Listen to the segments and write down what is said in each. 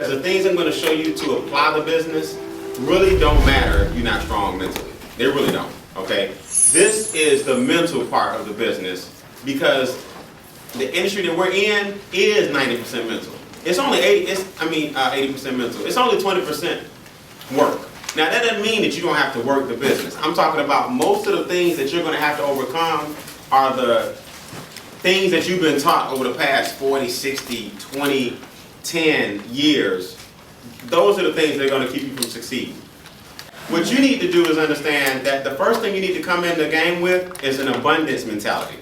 The things I'm going to show you to apply the business really don't matter if you're not strong mentally. They really don't, okay? This is the mental part of the business because the industry that we're in is 90% mental. It's only 80% mental. It's only 20% work. Now that doesn't mean that you don't have to work the business. I'm talking about most of the things that you're going to have to overcome are the things that you've been taught over the past 40, 60, 20, 10 years. Those are the things that are going to keep you from succeeding. What you need to do is understand that the first thing you need to come in the game with is an abundance mentality.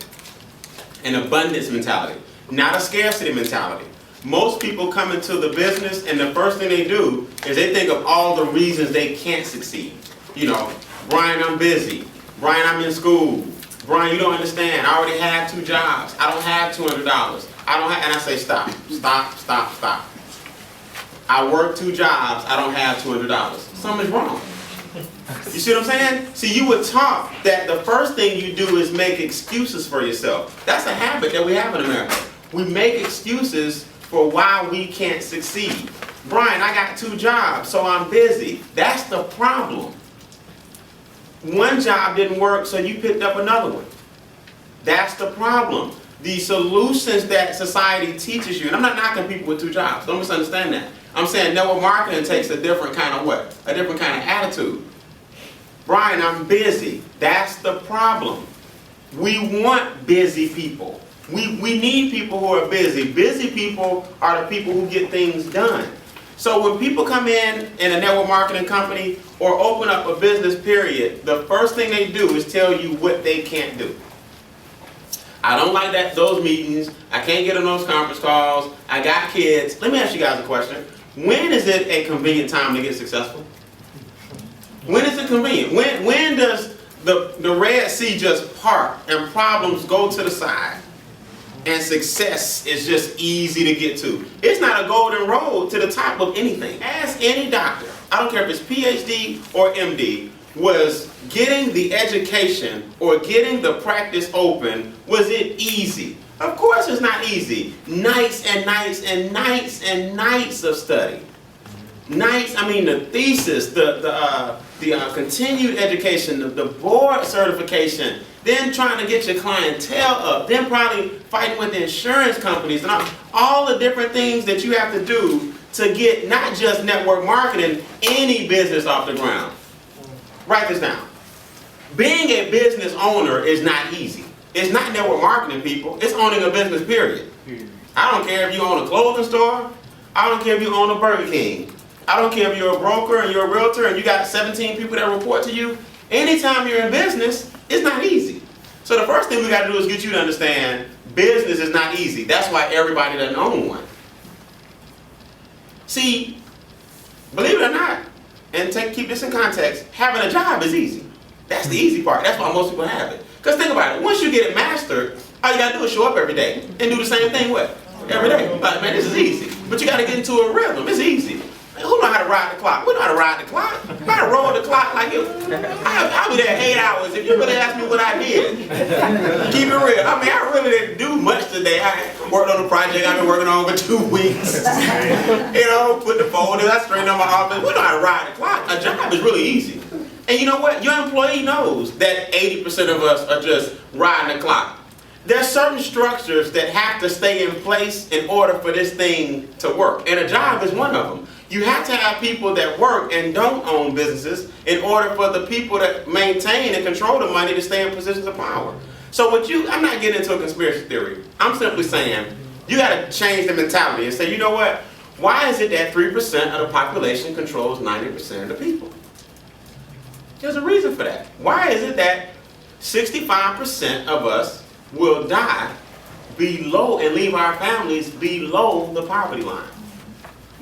An abundance mentality, not a scarcity mentality. Most people come into the business and the first thing they do is they think of all the reasons they can't succeed. You know, Brian, I'm busy. Brian, I'm in school. Brian, you don't understand. I already have 2 jobs. I don't have $200. And I say, stop. I work 2 jobs. I don't have $200. Something's wrong. You see what I'm saying? See, you were taught that the first thing you do is make excuses for yourself. That's a habit that we have in America. We make excuses for why we can't succeed. Brian, I got 2 jobs, so I'm busy. That's the problem. One job didn't work, so you picked up another one. That's the problem. The solutions that society teaches you, and I'm not knocking people with 2 jobs, don't misunderstand that. I'm saying network marketing takes a different kind of what? A different kind of attitude. Brian, I'm busy. That's the problem. We want busy people. We need people who are busy. Busy people are the people who get things done. So when people come in a network marketing company or open up a business period, the first thing they do is tell you what they can't do. I don't like those meetings. I can't get on those conference calls. I got kids. Let me ask you guys a question. When is it a convenient time to get successful? When is it convenient? When does the Red Sea just part and problems go to the side and success is just easy to get to? It's not a golden road to the top of anything. Ask any doctor, I don't care if it's PhD or MD, was getting the education or getting the practice open, was it easy? Of course it's not easy. Nights and nights and nights and nights of study. The thesis, the continued education, the board certification, then trying to get your clientele up, then probably fighting with the insurance companies, and all the different things that you have to do to get not just network marketing, any business off the ground. Write this down. Being a business owner is not easy. It's not network marketing, people. It's owning a business, period. I don't care if you own a clothing store. I don't care if you own a Burger King. I don't care if you're a broker and you're a realtor and you got 17 people that report to you. Anytime you're in business, it's not easy. So the first thing we got to do is get you to understand business is not easy. That's why everybody doesn't own one. See, believe it or not, and keep this in context, having a job is easy. That's the easy part. That's why most people have it. Because think about it. Once you get it mastered, all you got to do is show up every day and do the same thing every day. Like, man, this is easy. But you got to get into a rhythm. It's easy. Who know how to ride the clock? We know how to ride the clock. I got to roll the clock like it. I'll be there 8 hours. If you really ask me what I did, keep it real. I really didn't do much today. I worked on a project I've been working on for 2 weeks. Put the folders, I straightened up my office. We know how to ride the clock. A job is really easy. And you know what? Your employee knows that 80% of us are just riding the clock. There's certain structures that have to stay in place in order for this thing to work. And a job is one of them. You have to have people that work and don't own businesses in order for the people that maintain and control the money to stay in positions of power. So I'm not getting into a conspiracy theory. I'm simply saying you got to change the mentality and say, you know what? Why is it that 3% of the population controls 90% of the people? There's a reason for that. Why is it that 65% of us will die below and leave our families below the poverty line?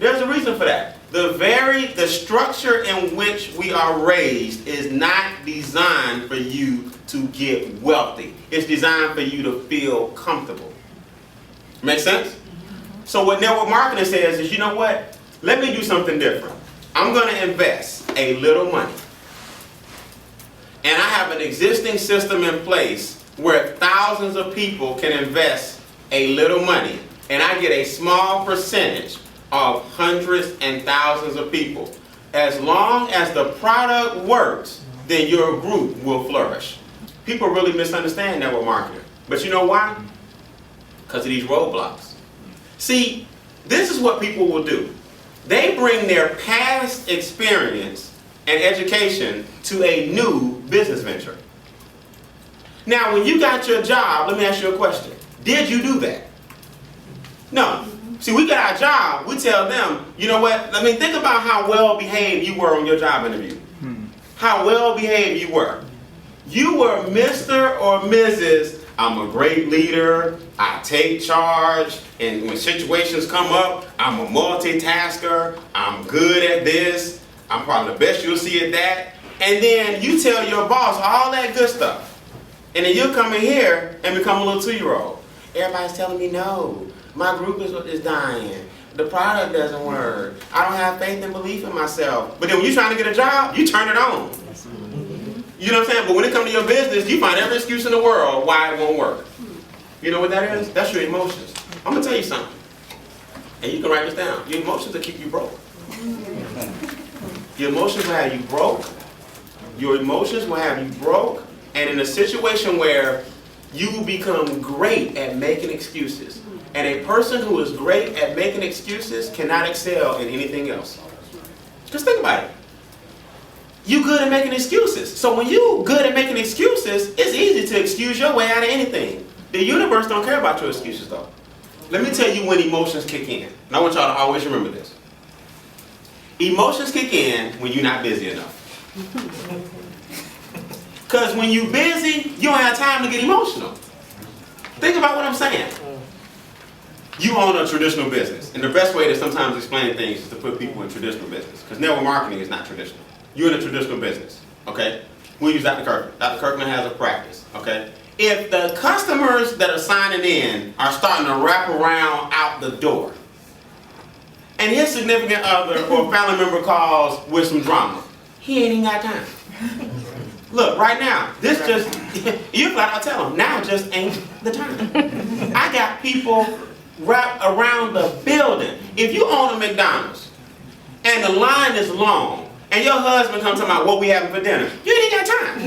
There's a reason for that. The structure in which we are raised is not designed for you to get wealthy. It's designed for you to feel comfortable. Make sense? So what network marketing says is, you know what? Let me do something different. I'm going to invest a little money. And I have an existing system in place where thousands of people can invest a little money. And I get a small percentage of hundreds and thousands of people. As long as the product works, then your group will flourish. People really misunderstand network marketing. But you know why? Because of these roadblocks. See, this is what people will do. They bring their past experience and education to a new business venture. Now, when you got your job, let me ask you a question. Did you do that? No. See, we got our job, we tell them, you know what, I mean, think about how well behaved you were on your job interview. How well behaved you were. You were Mr. or Mrs. I'm a great leader, I take charge, and when situations come up, I'm a multitasker, I'm good at this, I'm probably the best you'll see at that. And then you tell your boss all that good stuff. And then you'll come in here and become a little 2-year-old. Everybody's telling me no. My group is dying. The product doesn't work. I don't have faith and belief in myself. But then when you're trying to get a job, you turn it on. You know what I'm saying? But when it comes to your business, you find every excuse in the world why it won't work. You know what that is? That's your emotions. I'm going to tell you something. And you can write this down. Your emotions will keep you broke. Your emotions will have you broke. Your emotions will have you broke. And in a situation where you will become great at making excuses. And a person who is great at making excuses cannot excel in anything else. Just think about it. You good at making excuses. So when you good at making excuses, it's easy to excuse your way out of anything. The universe don't care about your excuses though. Let me tell you when emotions kick in. And I want y'all to always remember this. Emotions kick in when you're not busy enough. Because when you're busy, you don't have time to get emotional. Think about what I'm saying. You own a traditional business. And the best way to sometimes explain things is to put people in traditional business. Because network marketing is not traditional. You're in a traditional business, okay? We'll use Dr. Kirkman. Dr. Kirkman has a practice, okay? If the customers that are signing in are starting to wrap around out the door, and his significant other or family member calls with some drama, he ain't even got time. Look, right now, this just, you flat out tell them, now just ain't the time. I got people wrapped around the building. If you own a McDonald's and the line is long, and your husband comes talking about what we having for dinner, you ain't got time.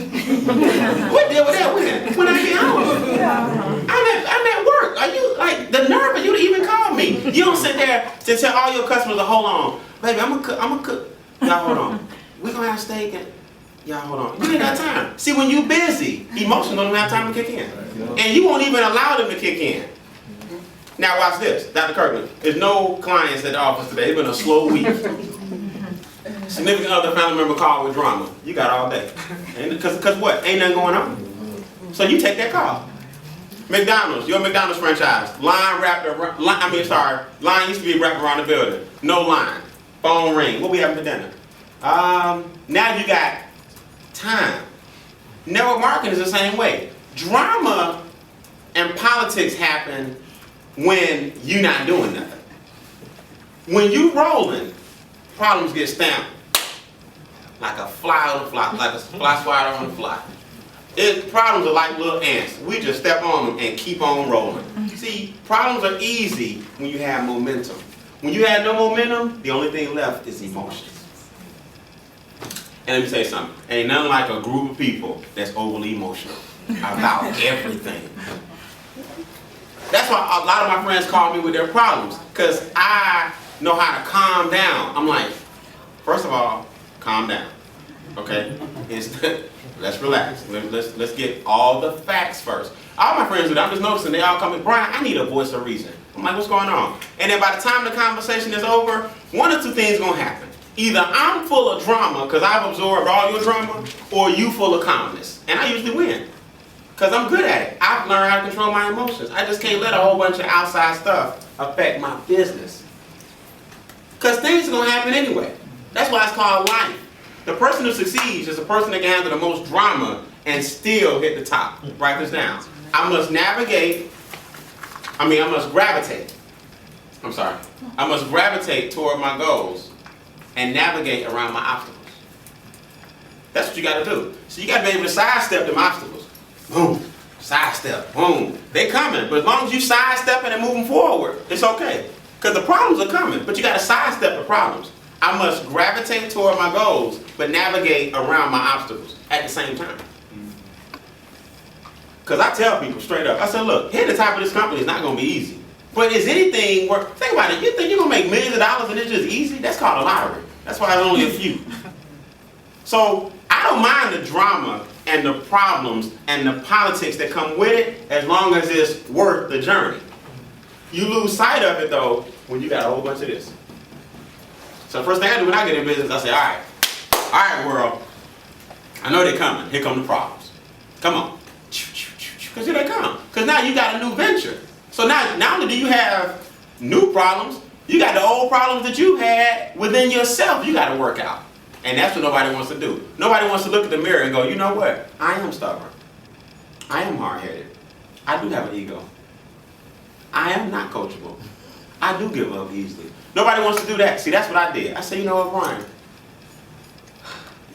What deal with that when I get home? I'm at work. Are you, like, the nerve of you to even call me? You don't sit there to tell all your customers to hold on. Baby, I'm gonna cook. Y'all hold on. We're gonna have steak and, y'all hold on. You ain't got time. See, when you busy, emotions don't even have time to kick in. And you won't even allow them to kick in. Now watch this, Dr. Kirkland. There's no clients at the office today. It's been a slow week. Significant other family member call with drama. You got all day. Because what? Ain't nothing going on. So you take that call. McDonald's, your McDonald's franchise. Line wrapped around, line used to be wrapped around the building. No line. Phone ring. What we having for dinner? Now you got time. Network marketing is the same way. Drama and politics happen when you're not doing nothing. When you rolling, problems get stamped like a fly on the fly, like a fly swatter on the fly. Problems are like little ants. We just step on them and keep on rolling. See, problems are easy when you have momentum. When you have no momentum, the only thing left is emotions. And let me tell you something. Ain't nothing like a group of people that's overly emotional about everything. That's why a lot of my friends call me with their problems, because I know how to calm down. I'm like, first of all, calm down, okay? Let's relax. Let's get all the facts first. All my friends do that. I'm just noticing they all come in, Brian, I need a voice of reason. I'm like, what's going on? And then by the time the conversation is over, one or two things gonna happen. Either I'm full of drama because I've absorbed all your drama, or you full of calmness. And I usually win. Because I'm good at it. I've learned how to control my emotions. I just can't let a whole bunch of outside stuff affect my business. Because things are going to happen anyway. That's why it's called life. The person who succeeds is the person that can handle the most drama and still hit the top. Write this down. I must gravitate toward my goals and navigate around my obstacles. That's what you got to do. So you got to be able to sidestep them obstacles. Boom, sidestep, boom. They coming, but as long as you sidestepping and moving forward, it's okay. Because the problems are coming, but you got to sidestep the problems. I must gravitate toward my goals, but navigate around my obstacles at the same time. Because I tell people straight up, I said, look, hitting the top of this company is not going to be easy. But is anything worth, think about it, you think you're going to make millions of dollars and it's just easy? That's called a lottery. That's why there's only a few. So I don't mind the drama and the problems and the politics that come with it as long as it's worth the journey. You lose sight of it though when you got a whole bunch of this. So the first thing I do when I get in business, I say, all right world, I know they're coming. Here come the problems. Come on. Because here they come. Because now you got a new venture. So now, not only do you have new problems, you got the old problems that you had within yourself you got to work out. And that's what nobody wants to do. Nobody wants to look at the mirror and go, you know what? I am stubborn. I am hard-headed. I do have an ego. I am not coachable. I do give up easily. Nobody wants to do that. See, that's what I did. I said, you know what, Brian?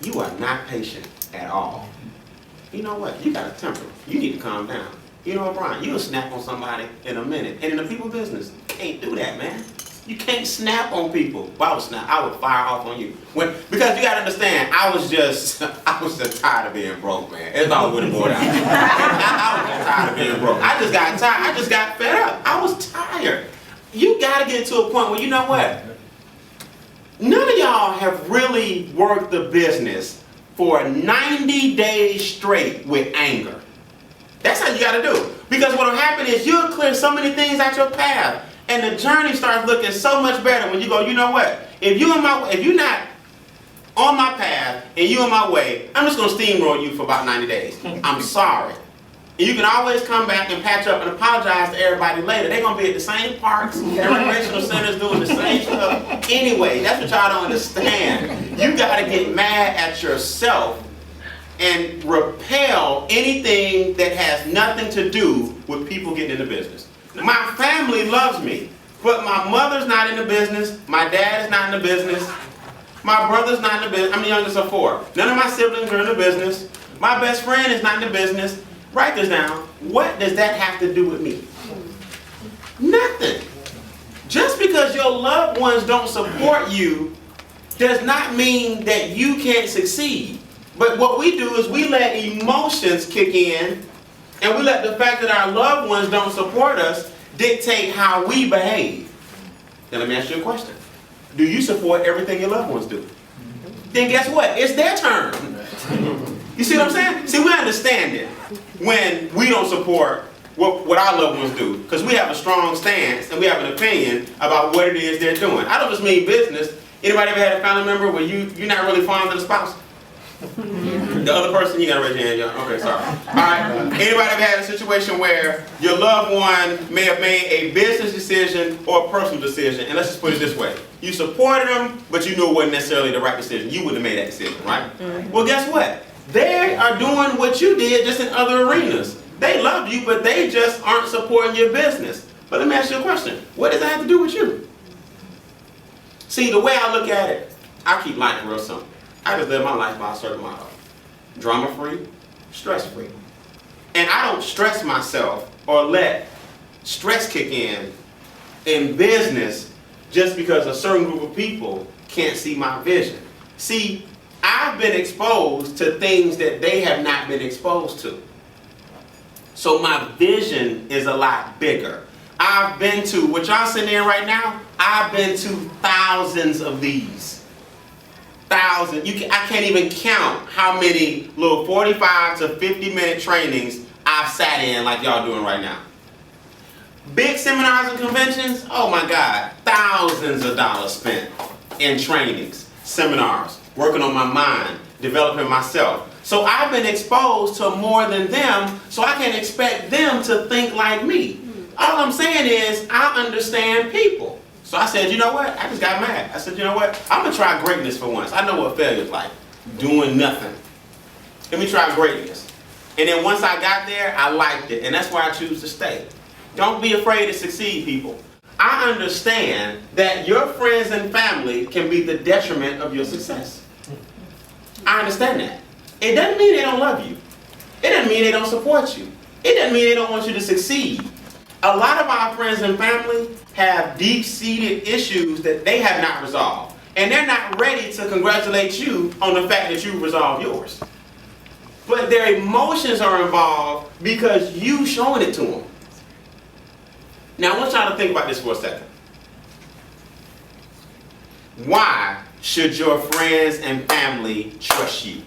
You are not patient at all. You know what? You got a temper. You need to calm down. You know what, Brian? You'll snap on somebody in a minute. And in the people business, you can't do that, man. You can't snap on people. Well, I would snap. I would fire off on you. Because you got to understand, I was just tired of being broke, man. It's all good and bored out. I was just tired of being broke. I just got tired. I just got fed up. I was tired. You got to get to a point where, you know what? None of y'all have really worked the business for 90 days straight with anger. That's how you got to do it. Because what will happen is you'll clear so many things out your path. And the journey starts looking so much better when you go, you know what? If you're not on my path and you're in my way, I'm just going to steamroll you for about 90 days. I'm sorry. And you can always come back and patch up and apologize to everybody later. They're going to be at the same parks and recreational centers doing the same stuff anyway. That's what y'all don't understand. You got to get mad at yourself and repel anything that has nothing to do with people getting into business. My family loves me, but my mother's not in the business, my dad is not in the business, my brother's not in the business, I'm the youngest of 4. None of my siblings are in the business, my best friend is not in the business. Write this down. What does that have to do with me? Nothing. Just because your loved ones don't support you does not mean that you can't succeed. But what we do is we let emotions kick in, and we let the fact that our loved ones don't support us dictate how we behave. Now let me ask you a question. Do you support everything your loved ones do? Then guess what? It's their turn. You see what I'm saying? See, we understand it when we don't support what our loved ones do. Because we have a strong stance and we have an opinion about what it is they're doing. I don't just mean business. Anybody ever had a family member where you're not really fond of the spouse? The other person, you gotta raise your hand, y'all. Okay, sorry. Alright. Anybody ever had a situation where your loved one may have made a business decision or a personal decision, and let's just put it this way. You supported them, but you knew it wasn't necessarily the right decision. You wouldn't have made that decision, right? Well, guess what? They are doing what you did just in other arenas. They love you, but they just aren't supporting your business. But let me ask you a question. What does that have to do with you? See, the way I look at it, I keep life real simple. I just live my life by a certain motto. Drama-free, stress-free. And I don't stress myself or let stress kick in business just because a certain group of people can't see my vision. See, I've been exposed to things that they have not been exposed to. So my vision is a lot bigger. I've been to, what y'all sitting there right now, I've been to thousands of these. Thousands. I can't even count how many little 45 to 50-minute trainings I've sat in like y'all doing right now. Big seminars and conventions, oh my God, thousands of dollars spent in trainings, seminars, working on my mind, developing myself. So I've been exposed to more than them, so I can't expect them to think like me. All I'm saying is I understand people. So I said, you know what? I just got mad. I said, you know what? I'm going to try greatness for once. I know what failure's like. Doing nothing. Let me try greatness. And then once I got there, I liked it. And that's why I choose to stay. Don't be afraid to succeed, people. I understand that your friends and family can be the detriment of your success. I understand that. It doesn't mean they don't love you. It doesn't mean they don't support you. It doesn't mean they don't want you to succeed. A lot of our friends and family have deep-seated issues that they have not resolved. And they're not ready to congratulate you on the fact that you resolved yours. But their emotions are involved because you showing it to them. Now I want y'all to think about this for a second. Why should your friends and family trust you?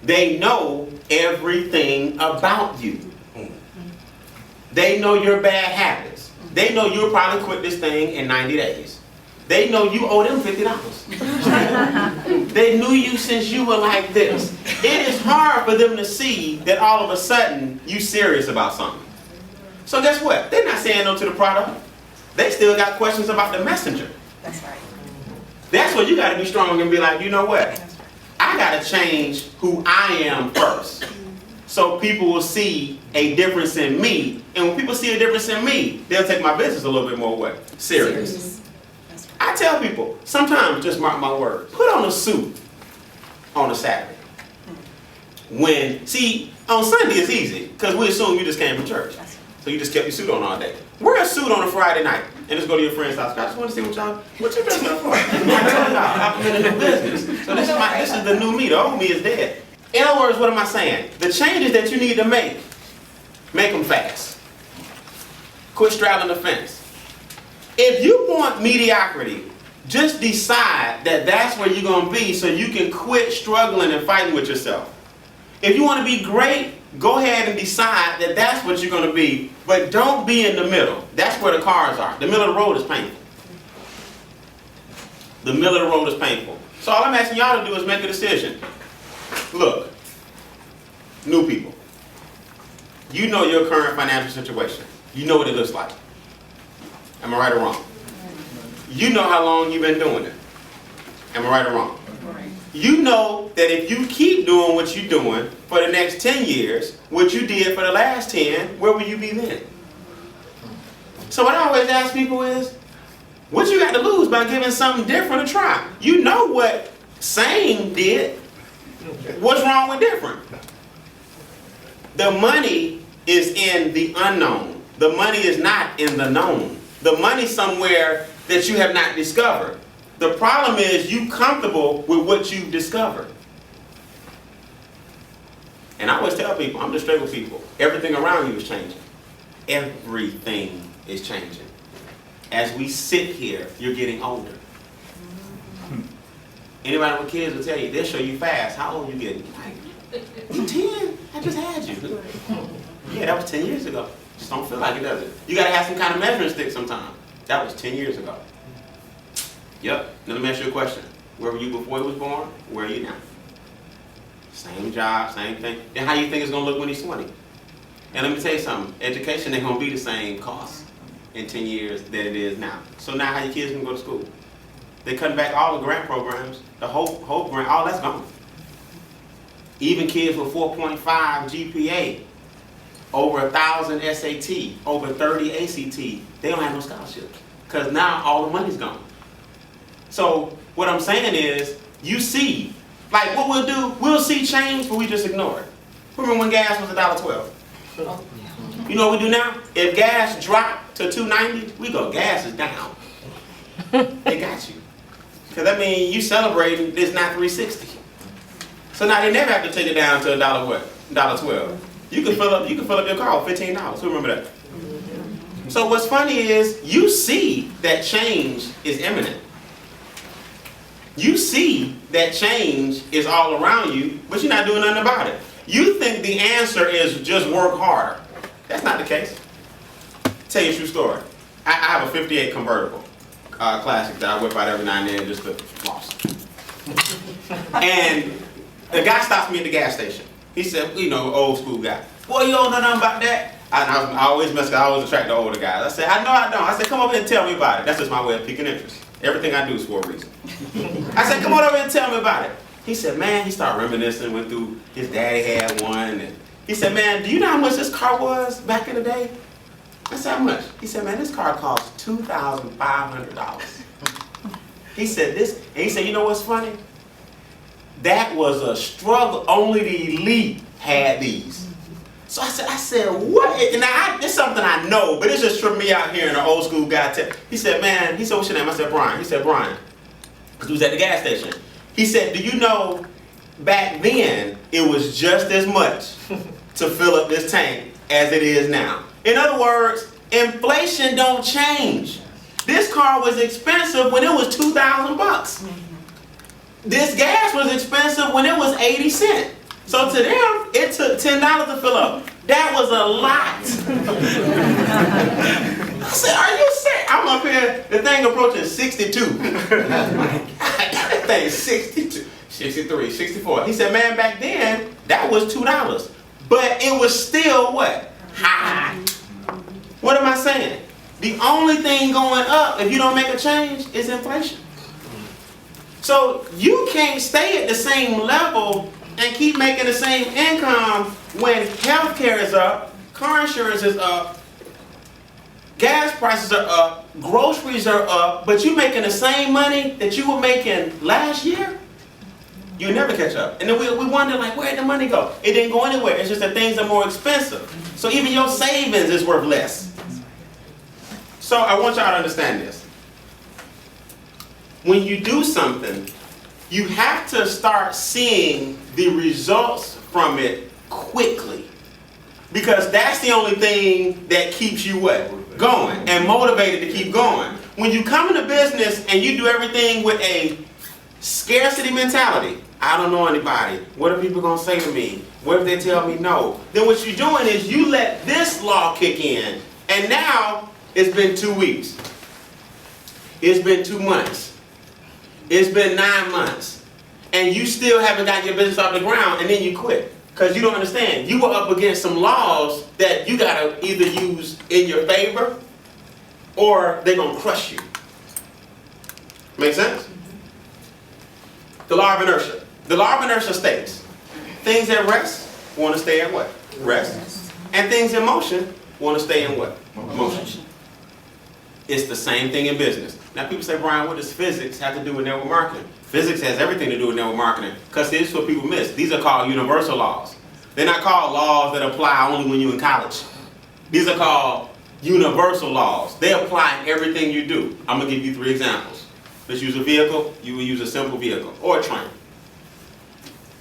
They know everything about you. They know your bad habits. They know you'll probably quit this thing in 90 days. They know you owe them $50. They knew you since you were like this. It is hard for them to see that all of a sudden you serious about something. So guess what? They're not saying no to the product. They still got questions about the messenger. That's right. That's where you got to be strong and be like, you know what? I got to change who I am first. So people will see a difference in me. And when people see a difference in me, they'll take my business a little bit more what? Serious. I tell people, sometimes, just mark my word, put on a suit on a Saturday. See, on Sunday it's easy, because we assume you just came from church. So you just kept your suit on all day. Wear a suit on a Friday night, and just go to your friend's house. I just want to see what you dressing up for. I told y'all, I'm in a new business. So this is the new me. The old me is dead. In other words, what am I saying? The changes that you need to make them fast. Quit straddling the fence. If you want mediocrity, just decide that that's where you're going to be so you can quit struggling and fighting with yourself. If you want to be great, go ahead and decide that that's what you're going to be, but don't be in the middle. That's where the cars are. The middle of the road is painful. The middle of the road is painful. So all I'm asking y'all to do is make a decision. Look, new people, you know your current financial situation. You know what it looks like. Am I right or wrong? You know how long you've been doing it. Am I right or wrong? You know that if you keep doing what you're doing for the next 10 years, what you did for the last 10, where will you be then? So what I always ask people is, what you got to lose by giving something different a try? You know what same did. What's wrong with different? The money is in the unknown. The money is not in the known. The money's somewhere that you have not discovered. The problem is you comfortable with what you've discovered. And I always tell people, I'm just straight with people, everything around you is changing. Everything is changing. As we sit here, you're getting older. Anybody with kids will tell you, they'll show you fast. How old are you getting? Like, 10. I just had you. Yeah, that was 10 years ago. Just don't feel like it, does it? You got to have some kind of measuring stick sometime. That was 10 years ago. Yep. Now let me ask you a question. Where were you before he was born? Where are you now? Same job, same thing. And how you think it's going to look when he's 20? And let me tell you something. Education ain't going to be the same cost in 10 years that it is now. So now how your kids can go to school? They cut back all the grant programs. The whole grant, all that's gone. Even kids with 4.5 GPA, over 1,000 SAT, over 30 ACT, they don't have no scholarships. Because now all the money's gone. So what I'm saying is, you see, like what we'll do, we'll see change, but we just ignore it. Remember when gas was $1.12? You know what we do now? If gas dropped to $2.90, we go, gas is down. They got you. Because that means you celebrating this not $3.60. So now they never have to take it down to $1.12. You can fill up your car with $15. Who remember that? So what's funny is you see that change is imminent. You see that change is all around you, but you're not doing nothing about it. You think the answer is just work harder. That's not the case. Tell you a true story. I have a 58 convertible classic that I whip out every now and then just to floss. And the guy stops me at the gas station. He said, you know, old school guy. Boy, you don't know nothing about that? I always attract the older guys. I said, I know I don't. I said, come over here and tell me about it. That's just my way of piquing interest. Everything I do is for a reason. I said, come on over here and tell me about it. He said, man, he started reminiscing, went through, his daddy had one. And he said, man, do you know how much this car was back in the day? I said, how much? He said, man, this car cost $2,500. He said this, and he said, you know what's funny? That was a struggle. Only the elite had these. So I said, what? And now it's something I know, but it's just tripped me out here in an old school guy. He said, man, he said, what's your name? I said, Brian. He said, Brian. Because he was at the gas station. He said, do you know back then it was just as much to fill up this tank as it is now? In other words, inflation don't change. This car was expensive when it was $2,000. This gas was expensive when it was 80 cents. So to them, it took $10 to fill up. That was a lot. I said, are you serious? I'm up here, the thing approaching 62. That thing is 62, 63, 64. He said, man, back then, that was $2. But it was still what? High. What am I saying? The only thing going up, if you don't make a change, is inflation. So you can't stay at the same level and keep making the same income when healthcare is up, car insurance is up, gas prices are up, groceries are up, but you're making the same money that you were making last year? You'll never catch up. And then we wonder, like, where'd the money go? It didn't go anywhere. It's just that things are more expensive. So even your savings is worth less. So I want y'all to understand this. When you do something, you have to start seeing the results from it quickly. Because that's the only thing that keeps you what? Going and motivated to keep going. When you come into business and you do everything with a scarcity mentality, I don't know anybody. What are people going to say to me? What if they tell me no? Then what you're doing is you let this law kick in. And now it's been 2 weeks. It's been 2 months. It's been 9 months. And you still haven't got your business off the ground, and then you quit. Because you don't understand. You were up against some laws that you got to either use in your favor or they're going to crush you. Make sense? The law of inertia. The law of inertia states, things at rest want to stay at what? Rest. And things in motion want to stay in what? Motion. It's the same thing in business. Now people say, Brian, what does physics have to do with network marketing? Physics has everything to do with network marketing, because this is what people miss. These are called universal laws. They're not called laws that apply only when you're in college. These are called universal laws. They apply in everything you do. I'm going to give you 3 examples. Let's use a vehicle. You will use a simple vehicle or a train.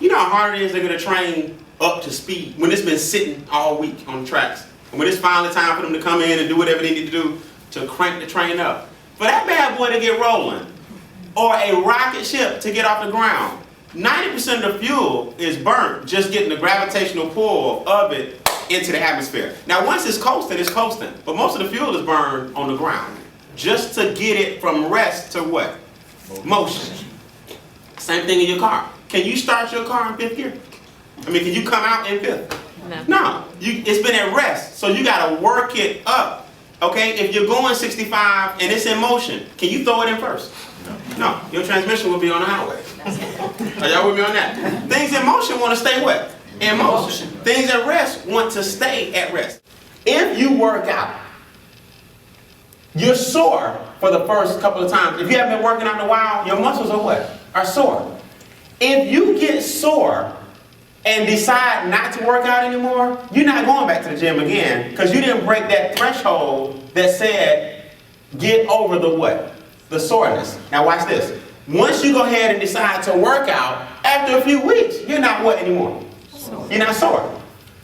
You know how hard it is to get a train up to speed when it's been sitting all week on the tracks. And when it's finally time for them to come in and do whatever they need to do to crank the train up. For that bad boy to get rolling, or a rocket ship to get off the ground, 90% of the fuel is burnt just getting the gravitational pull of it into the atmosphere. Now once it's coasting, it's coasting. But most of the fuel is burned on the ground just to get it from rest to what? Motion. Same thing in your car. Can you start your car in 5th gear? I mean, can you come out in 5th? No. It's been at rest, so you got to work it up. Okay, if you're going 65 and it's in motion, can you throw it in first? No, your transmission will be on the highway. Are y'all with me on that? Things in motion want to stay what? In motion. Things at rest want to stay at rest. If you work out, you're sore for the first couple of times. If you haven't been working out in a while, your muscles are what? Are sore. If you get sore and decide not to work out anymore, you're not going back to the gym again, because you didn't break that threshold that said, get over the what? The soreness. Now watch this. Once you go ahead and decide to work out, after a few weeks, you're not what anymore? You're not sore.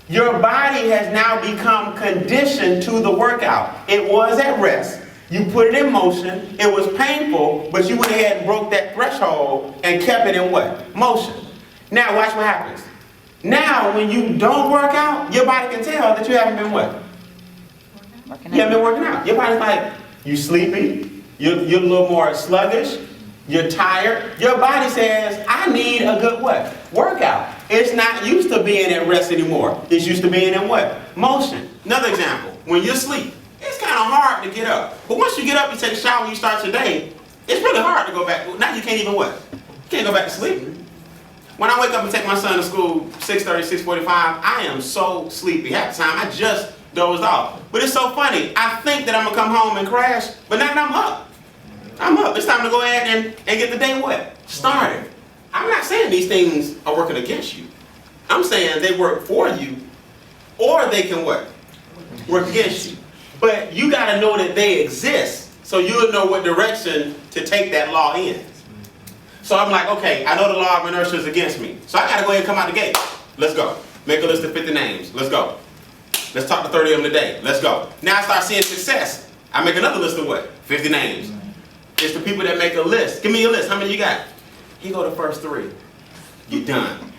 Your body has now become conditioned to the workout. It was at rest. You put it in motion. It was painful, but you went ahead and broke that threshold and kept it in what? Motion. Now watch what happens. Now, when you don't work out, your body can tell that you haven't been what? You haven't been working out. Your body's like, you sleepy, you're a little more sluggish, you're tired. Your body says, I need a good what? Workout. It's not used to being at rest anymore. It's used to being in what? Motion. Another example, when you sleep, it's kind of hard to get up. But once you get up, you take a shower, you start your day, it's really hard to go back. Now you can't even what? You can't go back to sleep. When I wake up and take my son to school, 6:30, 6:45, I am so sleepy. Half the time, I just dozed off. But it's so funny. I think that I'm going to come home and crash, but now I'm up. I'm up. It's time to go ahead and get the day what? Started. I'm not saying these things are working against you. I'm saying they work for you or they can what? Work against you. But you got to know that they exist, so you'll know what direction to take that law in. So I'm like, okay, I know the law of inertia is against me, so I got to go ahead and come out the gate. Let's go. Make a list of 50 names. Let's go. Let's talk to 30 of them today. Let's go. Now I start seeing success. I make another list of what? 50 names. It's the people that make a list. Give me your list. How many you got? Here go the first 3. You done.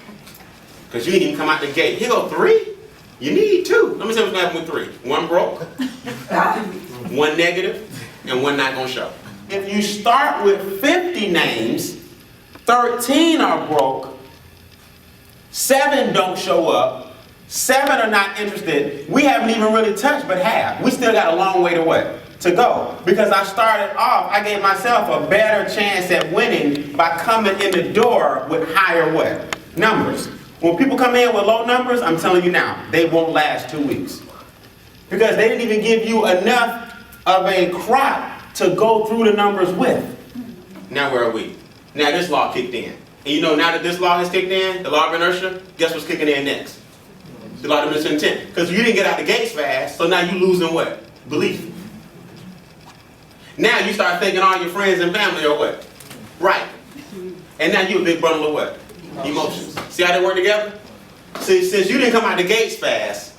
Because you didn't even come out the gate. Here go 3. You need 2. Let me see what's going to happen with 3. 1 broke, 1 negative, and 1 not going to show. If you start with 50 names, 13 are broke, 7 don't show up, 7 are not interested. We haven't even really touched but half. We still got a long way to what? To go. Because I started off, I gave myself a better chance at winning by coming in the door with higher what? Numbers. When people come in with low numbers, I'm telling you now, they won't last 2 weeks. Because they didn't even give you enough of a crop to go through the numbers with. Now where are we? Now this law kicked in. And you know, now that this law has kicked in, the law of inertia, guess what's kicking in next? The law of diminishing intent. Because you didn't get out the gates fast, so now you losing what? Belief. Now you start thinking all your friends and family are what? Right. And now you a big bundle of what? Emotions. See how they work together? See, since you didn't come out the gates fast,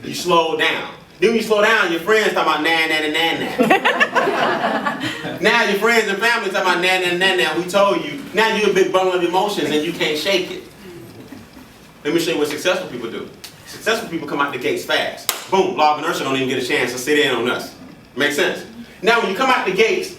you slowed down. Then when you slow down, your friends talking about nah. Now your friends and family talking about nah. We told you. Now you're a big bundle of emotions and you can't shake it. Let me show you what successful people do. Successful people come out the gates fast. Boom, law of inertia don't even get a chance to sit in on us. Make sense? Now when you come out the gates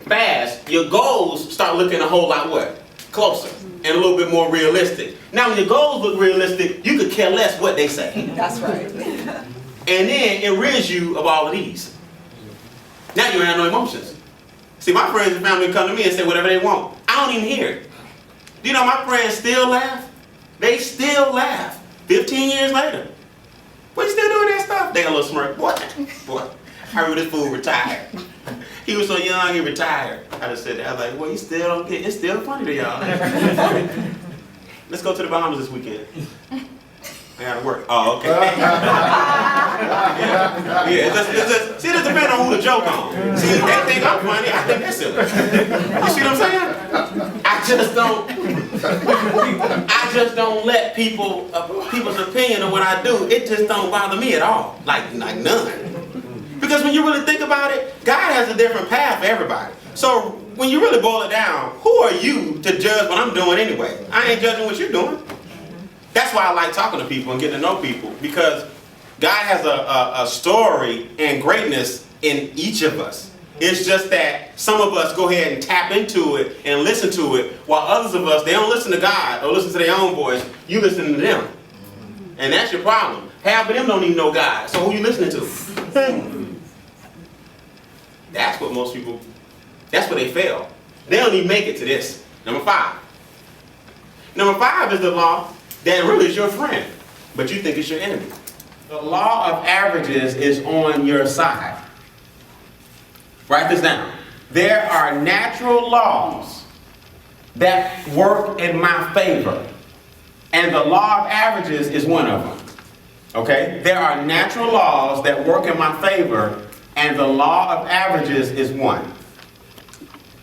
fast, your goals start looking a whole lot what? Closer and a little bit more realistic. Now when your goals look realistic, you could care less what they say. That's right. And then it rids you of all of these. Now you don't have no emotions. See, my friends and family come to me and say whatever they want. I don't even hear it. Do you know my friends still laugh? They still laugh 15 years later. What, you still doing that stuff? They got a little smirk. Boy, I heard this fool retired. He was so young, he retired. I just said that. I was like, well, you still don't get, it's still funny to y'all. Let's go to the Bahamas this weekend. I gotta work. Oh, okay. Yeah, see, it just depends on who the joke on. See, they think I'm funny, I think they're silly. You see what I'm saying? I just don't let people's opinion of what I do, it just don't bother me at all. Like none. Because when you really think about it, God has a different path for everybody. So when you really boil it down, who are you to judge what I'm doing anyway? I ain't judging what you're doing. That's why I like talking to people and getting to know people, because God has a story and greatness in each of us. It's just that some of us go ahead and tap into it and listen to it, while others of us, they don't listen to God or listen to their own voice. You listen to them. And that's your problem. Half of them don't even know God, so who you listening to? That's what most people, that's where they fail. They don't even make it to this. Number 5. Number 5 is the law that really is your friend, but you think it's your enemy. The law of averages is on your side. Write this down. There are natural laws that work in my favor, and the law of averages is one of them. Okay? There are natural laws that work in my favor, and the law of averages is one.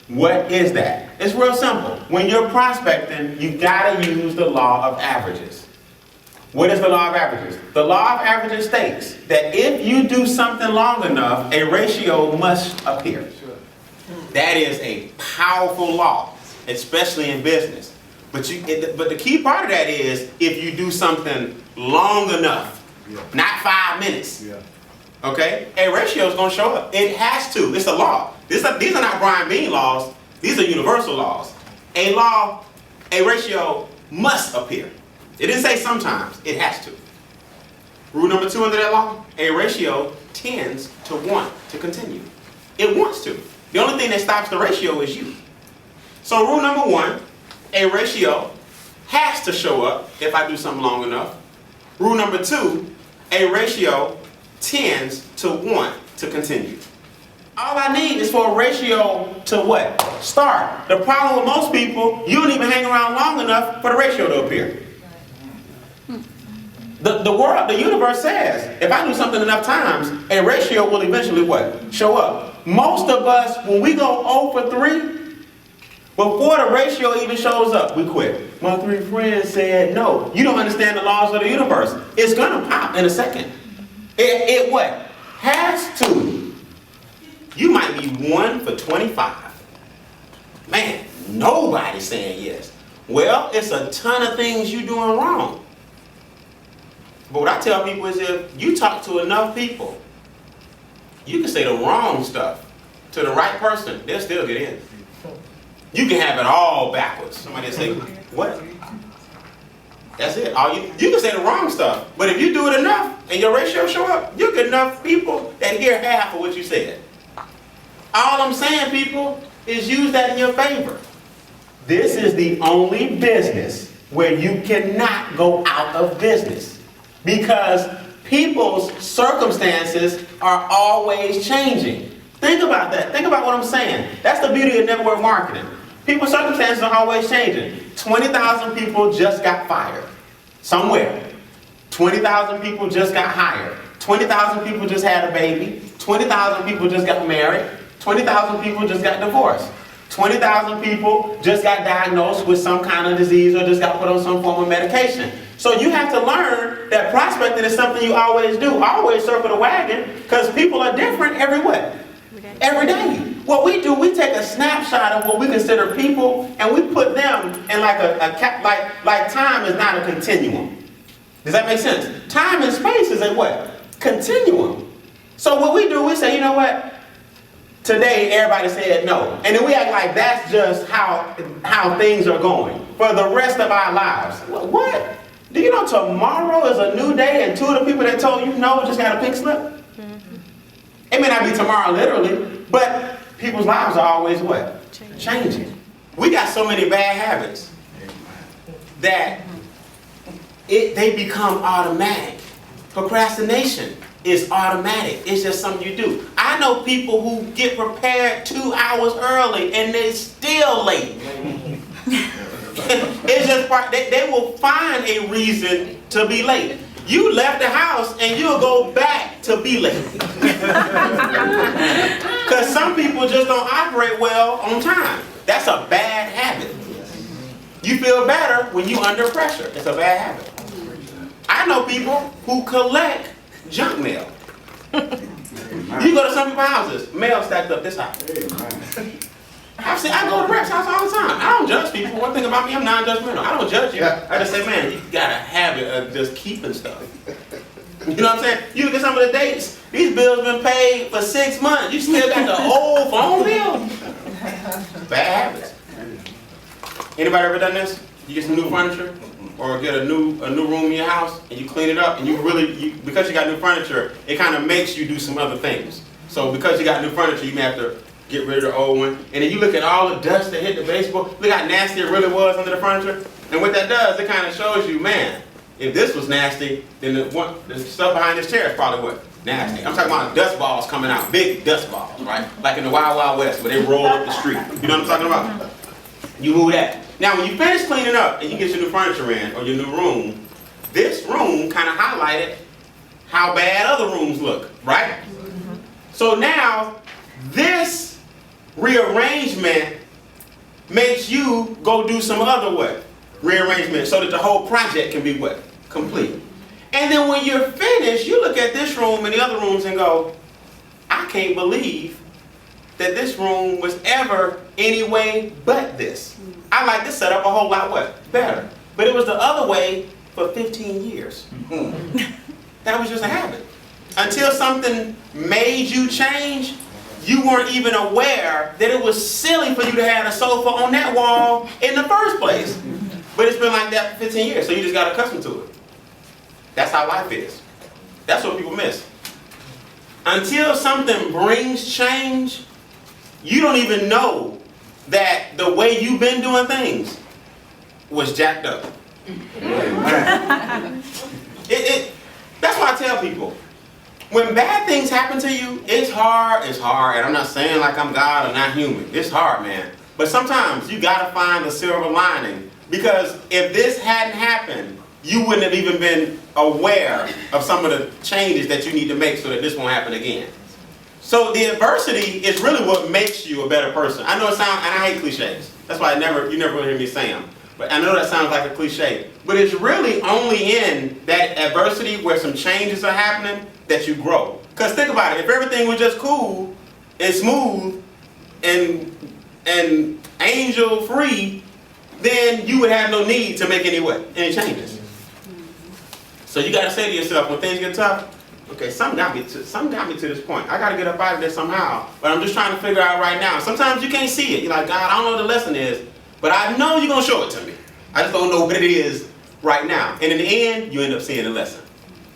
What is that? It's real simple. When you're prospecting, you gotta use the law of averages. What is the law of averages? The law of averages states that if you do something long enough, a ratio must appear. That is a powerful law, especially in business. But the key part of that is if you do something long enough, not 5 minutes. Okay? A ratio is going to show up. It has to. It's a law. These are not Brian Beane laws. These are universal laws. A ratio must appear. It didn't say sometimes. It has to. Rule number 2 under that law, a ratio tends to want to continue. It wants to. The only thing that stops the ratio is you. So rule number 1, a ratio has to show up if I do something long enough. Rule number 2, a ratio tends to want to continue. All I need is for a ratio to what? Start. The problem with most people, you don't even hang around long enough for the ratio to appear. The world, the universe says, if I do something enough times, a ratio will eventually what? Show up. Most of us, when we go 0 for 3, before the ratio even shows up, we quit. My 3 friends said no. You don't understand the laws of the universe. It's gonna pop in a second. It what? Has to. You might be 1 for 25. Man, nobody's saying yes. Well, it's a ton of things you're doing wrong. But what I tell people is if you talk to enough people, you can say the wrong stuff to the right person, they'll still get in. You can have it all backwards. Somebody will say, what? That's it. You can say the wrong stuff, but if you do it enough and your ratio show up, you get enough people that hear half of what you said. All I'm saying, people, is use that in your favor. This is the only business where you cannot go out of business. Because people's circumstances are always changing. Think about that. Think about what I'm saying. That's the beauty of network marketing. People's circumstances are always changing. 20,000 people just got fired somewhere. 20,000 people just got hired. 20,000 people just had a baby. 20,000 people just got married. 20,000 people just got divorced. 20,000 people just got diagnosed with some kind of disease or just got put on some form of medication. So you have to learn that prospecting is something you always do. Always circle the wagon, because people are different every what? Every day. What we do, we take a snapshot of what we consider people and we put them in like like time is not a continuum. Does that make sense? Time and space is a what? Continuum. So what we do, we say, you know what? Today, everybody said no. And then we act like that's just how things are going for the rest of our lives. What? Do you know tomorrow is a new day and 2 of the people that told you no just got a pink slip? Mm-hmm. It may not be tomorrow literally, but people's lives are always what? Changing. We got so many bad habits that they become automatic. Procrastination is automatic. It's just something you do. I know people who get prepared 2 hours early and they're still late. It's just they will find a reason to be late. You left the house and you'll go back to be late. Because some people just don't operate well on time. That's a bad habit. You feel better when you're under pressure. It's a bad habit. I know people who collect junk mail. You go to some people's houses, mail stacked up this high. I go to Rex house all the time. I don't judge people. One thing about me, I'm non-judgmental. I don't judge you. I just say, man, you got a habit of just keeping stuff. You know what I'm saying? You look at some of the dates. These bills been paid for 6 months. You still got the old phone bill. Bad habits. Anybody ever done this? You get some new furniture, or get a new room in your house, and you clean it up, and because you got new furniture, it kind of makes you do some other things. So because you got new furniture, you may have to get rid of the old one, and then you look at all the dust that hit the baseboard. Look how nasty it really was under the furniture. And what that does, it kind of shows you, man, if this was nasty, then the stuff behind this chair is probably what? Nasty. I'm talking about dust balls coming out, big dust balls, right? Like in the Wild Wild West, where they roll up the street. You know what I'm talking about? You move that. Now, when you finish cleaning up and you get your new furniture in, or your new room, this room kind of highlighted how bad other rooms look, right? So now, this rearrangement makes you go do some other what? Rearrangement, so that the whole project can be what? Complete. And then when you're finished, you look at this room and the other rooms and go, I can't believe that this room was ever any way but this. I like this setup a whole lot what? Better. But it was the other way for 15 years. That was just a habit. Until something made you change, you weren't even aware that it was silly for you to have a sofa on that wall in the first place. But it's been like that for 15 years, so you just got accustomed to it. That's how life is. That's what people miss. Until something brings change, you don't even know that the way you've been doing things was jacked up. That's why I tell people, when bad things happen to you, it's hard, and I'm not saying like I'm God or not human. It's hard, man. But sometimes you gotta find the silver lining, because if this hadn't happened, you wouldn't have even been aware of some of the changes that you need to make so that this won't happen again. So the adversity is really what makes you a better person. I know it sounds, and I hate cliches. That's why you never will hear me say them. But I know that sounds like a cliche. But it's really only in that adversity where some changes are happening that you grow. Because think about it, if everything was just cool and smooth and angel free, then you would have no need to make any changes. So you got to say to yourself, when things get tough, okay, something got me to this point. I got to get up out of this somehow. But I'm just trying to figure out right now. Sometimes you can't see it. You're like, God, I don't know what the lesson is, but I know you're going to show it to me. I just don't know what it is right now. And in the end, you end up seeing the lesson.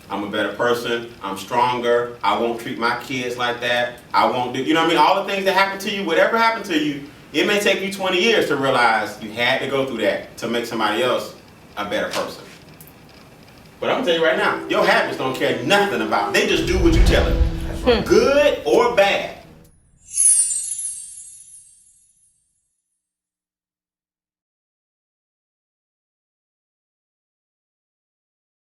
I'm a better person. I'm stronger. I won't treat my kids like that. I won't do, you know what I mean? All the things that happen to you, whatever happened to you, it may take you 20 years to realize you had to go through that to make somebody else a better person. But I'm going to tell you right now, your habits don't care nothing about it. They just do what you tell them. Good or bad.